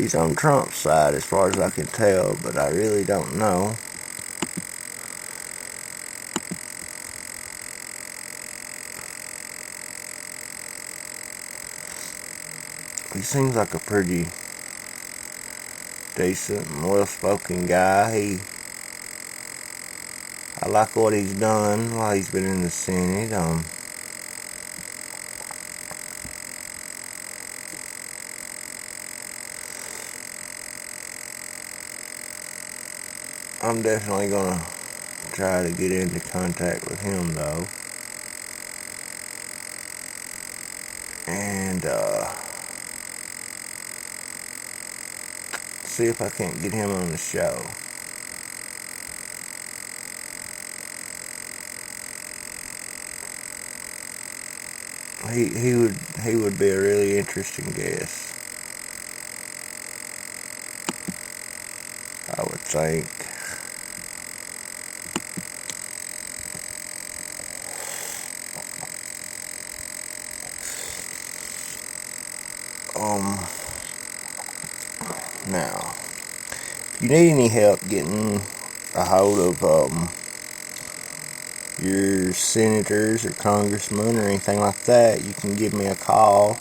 He's on Trump's side as far as I can tell, but I really don't know. He seems like a pretty decent and well-spoken guy. I like what he's done while he's been in the Senate. I'm definitely gonna try to get into contact with him though, and see if I can't get him on the show. He would be a really interesting guest, I would think. Now, if you need any help getting a hold of your senators or congressmen or anything like that, you can give me a call,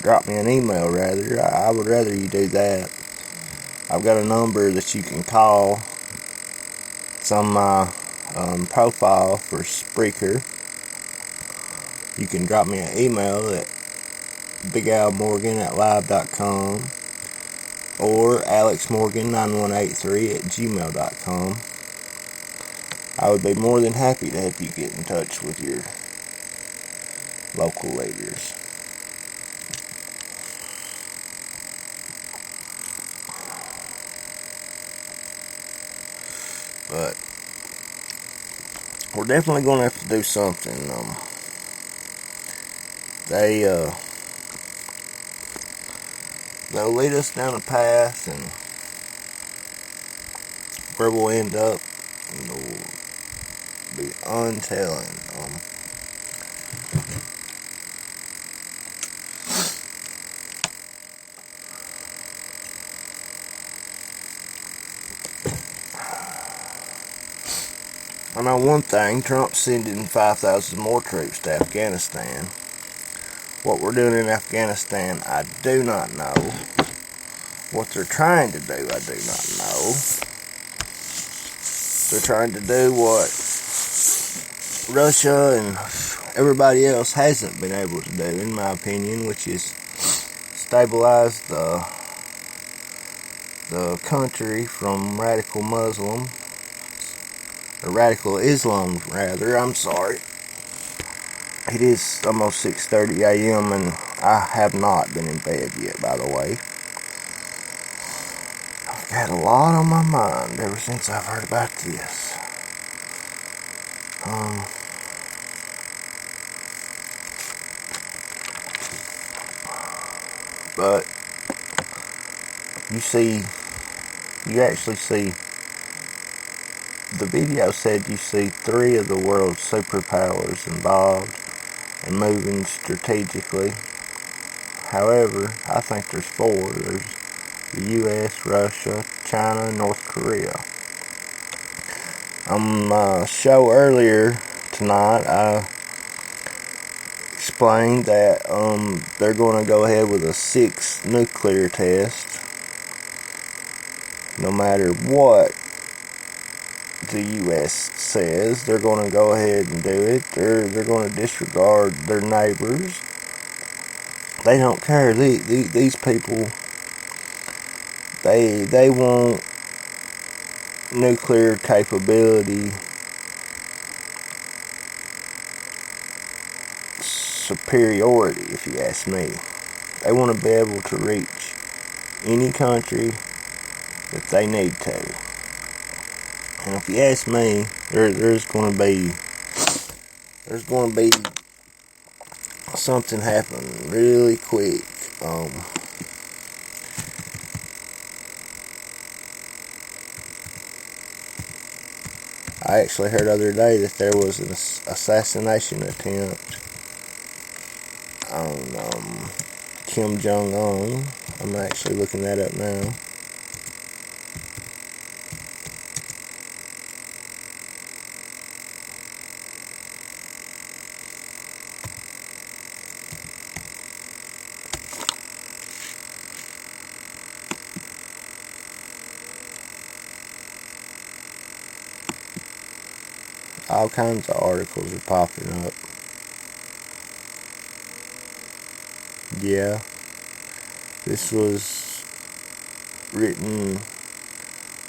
drop me an email rather. I would rather you do that. I've got a number that you can call. It's on my profile for Spreaker. You can drop me an email at bigalmorgan@live.com or alexmorgan9183@gmail.com. I would be more than happy to help you get in touch with your local leaders. But we're definitely going to have to do something. They'll lead us down a path, and where we'll end up will be untelling. I know one thing, Trump's sending 5,000 more troops to Afghanistan. What we're doing in Afghanistan, I do not know. What they're trying to do, I do not know. They're trying to do what Russia and everybody else hasn't been able to do, in my opinion, which is stabilize the country from radical Muslim, or radical Islam, rather. I'm sorry. It is almost 6:30 a.m. and I have not been in bed yet, by the way. I've had a lot on my mind ever since I've heard about this. But you actually see, the video said you see 3 of the world's superpowers involved and moving strategically. However, I think there's 4. There's the U.S., Russia, China, and North Korea. On my show earlier tonight, I explained that they're going to go ahead with a 6th nuclear test. No matter what the U.S. says, they're going to go ahead and do it. They're going to disregard their neighbors. They don't care. These people, they want nuclear capability superiority, if you ask me. They want to be able to reach any country that they need to. And if you ask me, there's going to be something happen really quick. I actually heard the other day that there was an assassination attempt on Kim Jong-un. I'm actually looking that up now. All kinds of articles are popping up. Yeah, this was written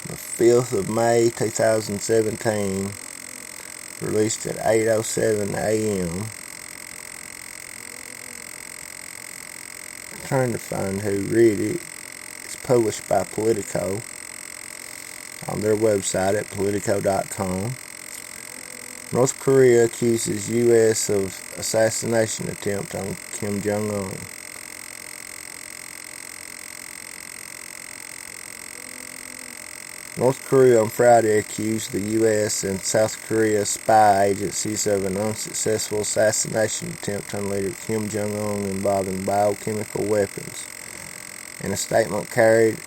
the 5th of May 2017, released at 8:07 a.m. I'm trying to find who read it. It's published by Politico on their website at politico.com. North Korea accuses U.S. of assassination attempt on Kim Jong-un. North Korea on Friday accused the U.S. and South Korea spy agencies of an unsuccessful assassination attempt on leader Kim Jong-un involving biochemical weapons. In a statement carried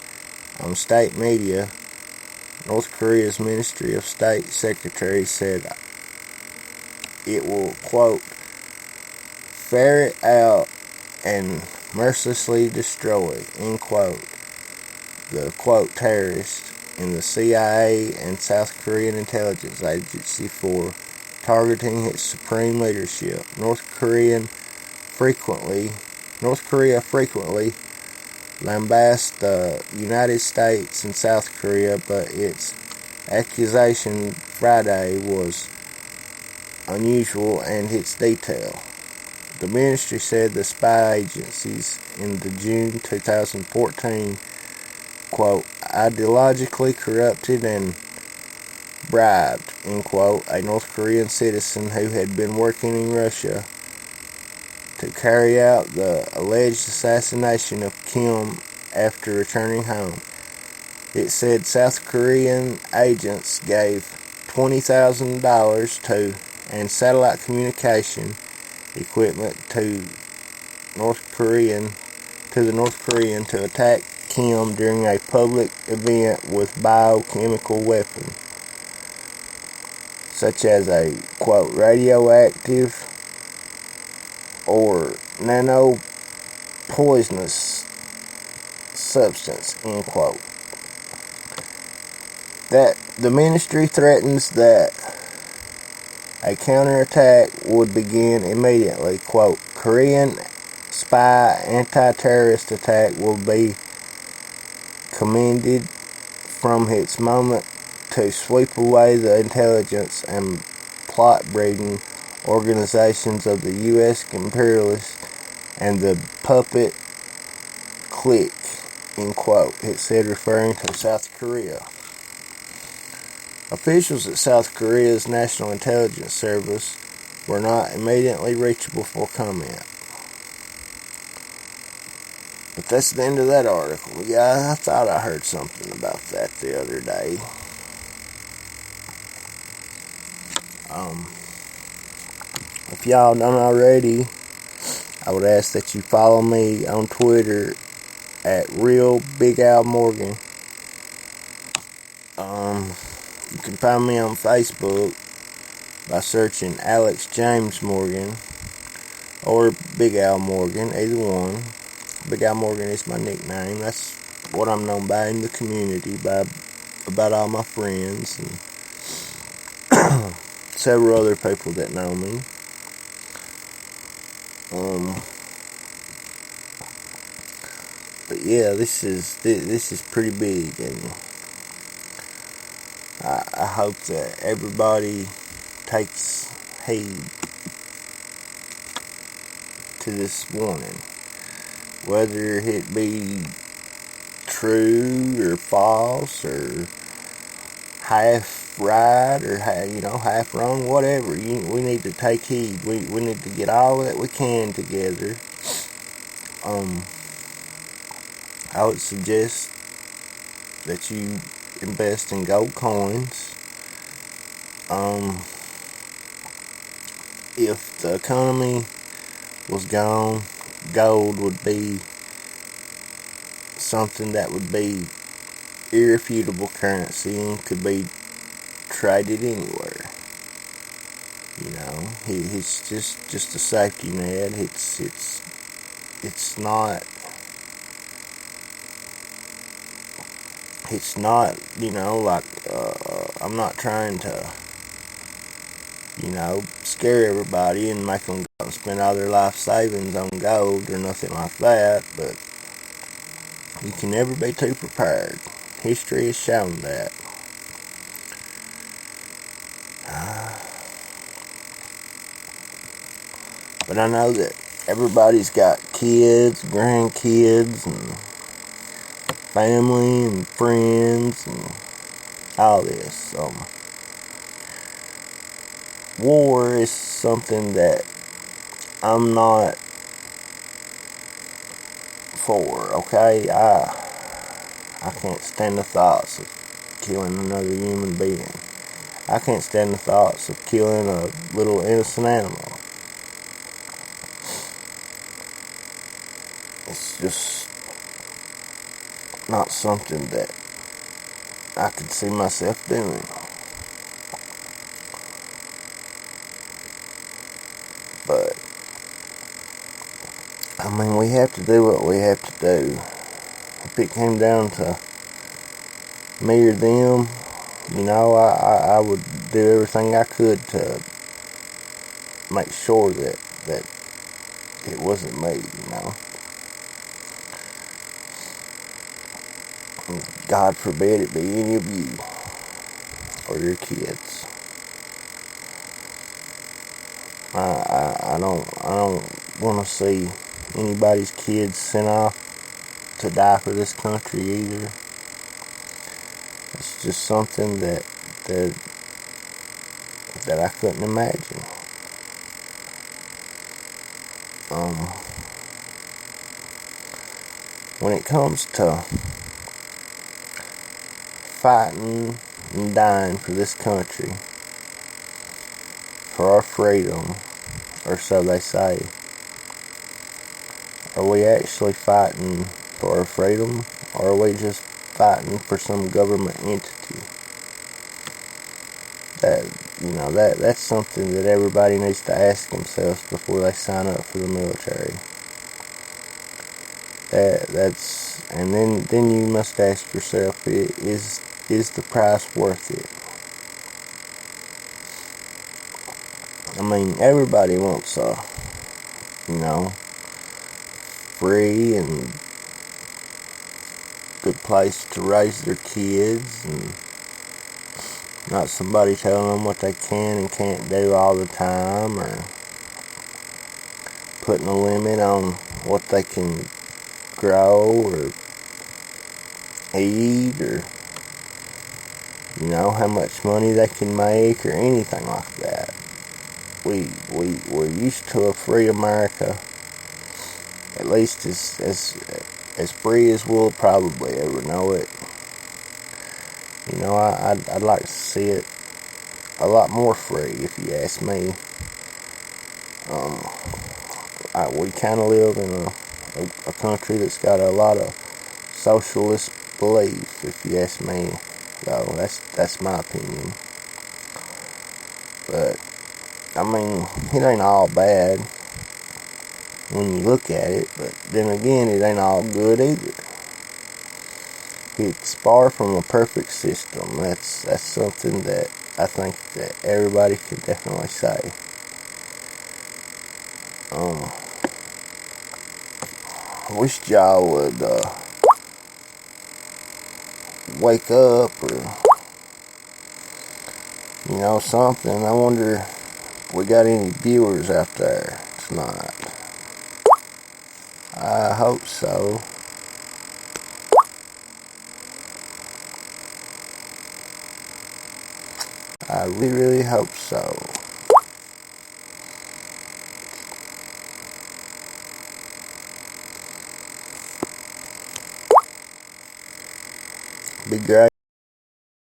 on state media, North Korea's Ministry of State Secretary said it will, quote, ferret out and mercilessly destroy, end quote, the, quote, terrorists in the CIA and South Korean intelligence agency for targeting its supreme leadership. North Korea frequently lambasts the United States and South Korea, but its accusation Friday was unusual and its detail. The ministry said the spy agencies in the June 2014, quote, ideologically corrupted and bribed, end quote, a North Korean citizen who had been working in Russia to carry out the alleged assassination of Kim after returning home. It said South Korean agents gave $20,000 to and satellite communication equipment to the North Korean to attack Kim during a public event with biochemical weapons, such as a, quote, radioactive or nano-poisonous substance, end quote. That the ministry threatens that a counterattack would begin immediately. Quote, Korean spy anti-terrorist attack will be commended from its moment to sweep away the intelligence and plot-breeding organizations of the U.S. imperialists and the puppet clique, end quote, it said, referring to South Korea. Officials at South Korea's National Intelligence Service were not immediately reachable for comment. But that's the end of that article. Yeah, I thought I heard something about that the other day. If y'all don't already, I would ask that you follow me on Twitter at Real Big Al Morgan. You can find me on Facebook by searching Alex James Morgan or Big Al Morgan, either one. Big Al Morgan is my nickname. That's what I'm known by in the community, by about all my friends and several other people that know me. But yeah, this is pretty big, and I hope that everybody takes heed to this warning, whether it be true or false or half right or half wrong, whatever. We need to take heed. We need to get all that we can together. I would suggest that you invest in gold coins. If the economy was gone, gold would be something that would be irrefutable currency and could be traded anywhere. You know, it's just a safety net. It's not, you know, like, I'm not trying to, you know, scare everybody and make them go and spend all their life savings on gold or nothing like that, but you can never be too prepared. History has shown that. But I know that everybody's got kids, grandkids, and family and friends and all this. War is something that I'm not for, okay? I can't stand the thoughts of killing another human being. I can't stand the thoughts of killing a little innocent animal. It's just not something that I could see myself doing. But, I mean, we have to do what we have to do. If it came down to me or them, you know, I would do everything I could to make sure that it wasn't me, you know. God forbid it be any of you or your kids. I don't want to see anybody's kids sent off to die for this country either. It's just something that I couldn't imagine. When it comes to fighting and dying for this country, for our freedom, or so they say, are we actually fighting for our freedom, or are we just fighting for some government entity? That's something that everybody needs to ask themselves before they sign up for the military. And then you must ask yourself, is the price worth it? I mean, everybody wants a, free and good place to raise their kids, and not somebody telling them what they can and can't do all the time, or putting a limit on what they can grow or eat, or how much money they can make, or anything like that. We're used to a free America, at least as free as we'll probably ever know it. I'd like to see it a lot more free, if you ask me. We kind of live in a country that's got a lot of socialist beliefs, if you ask me. So that's my opinion. But I mean, it ain't all bad when you look at it, but then again, it ain't all good either. It's far from a perfect system. That's something that I think that everybody can definitely say. I wish y'all would wake up, or something. I wonder if we got any viewers out there tonight. I hope so. I really, really hope so. Be great.